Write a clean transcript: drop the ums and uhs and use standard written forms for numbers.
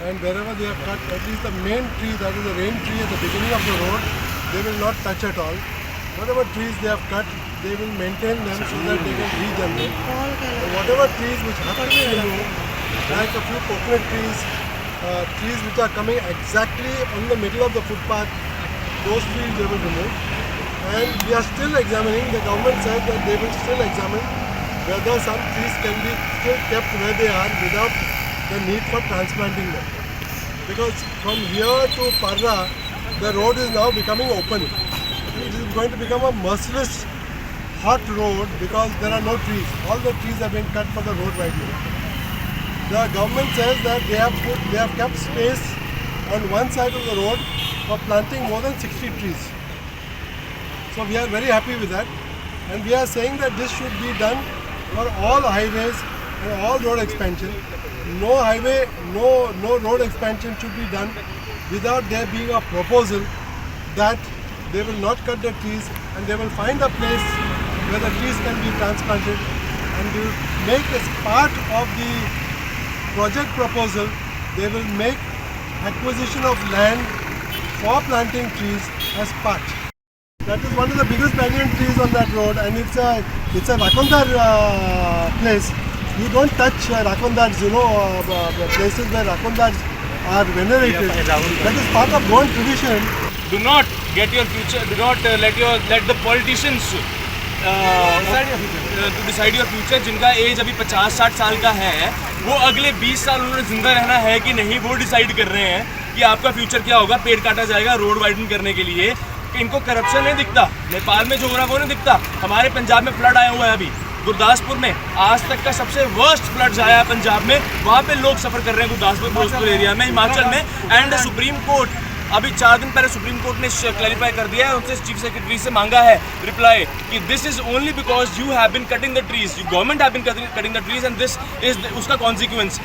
and wherever they have cut, at least the main tree, that is the rain tree at the beginning of the road, they will not touch at all. Whatever trees they have cut, they will maintain them so that they can regenerate. And whatever trees which have to be removed, like a few coconut trees, trees which are coming exactly on the middle of the footpath, those trees they will remove. And we are still examining, the government said that they will still examine whether some trees can be still kept where they are without the need for transplanting them. Because from here to Parra, the road is now becoming open. It is going to become a merciless hot road because there are no trees. All the trees have been cut for the road widening. The government says that they have kept space on one side of the road for planting more than 60 trees. So we are very happy with that, and we are saying that this should be done for all highways and all road expansion. No highway, no road expansion should be done without there being a proposal that they will not cut the trees and they will find a place where the trees can be transplanted, and they will make as part of the project proposal, they will make acquisition of land for planting trees as part. That is one of the biggest banyan trees on that road, and it's a Rakondar place. You don't touch Rakondars, places where Rakondars are venerated. That is part of Goan tradition. Do not get your future. Do not let the politicians to decide your future. जिनका as अभी 50-60 साल का है, वो अगले 20 साल उन्होंने जिंदा रहना है कि नहीं, वो डिसाइड कर रहे हैं कि आपका फ्यूचर क्या होगा। पेड़ काटा जाएगा रोड वाइडन करने के लिए। इनको करप्शन नहीं दिखता, नेपाल में जो हो रहा है वो नहीं दिखता। हमारे पंजाब में फ्लड आया हुआ है अभी, गुरदासपुर में आज तक का सबसे वर्स्ट फ्लड्स आया है पंजाब में। वहाँ पे लोग सफ़र कर रहे हैं गुरदासपुर फिरोजपुर एरिया में, हिमाचल में। एंड सुप्रीम कोर्ट अभी 4 दिन पहले सुप्रीम कोर्ट ने क्लैरिफाई कर दिया है, उनसे चीफ सेक्रेटरी से मांगा है रिप्लाई कि this is only because you have been cutting the trees, government have been cutting the trees and this is उसका कॉन्सिक्वेंस।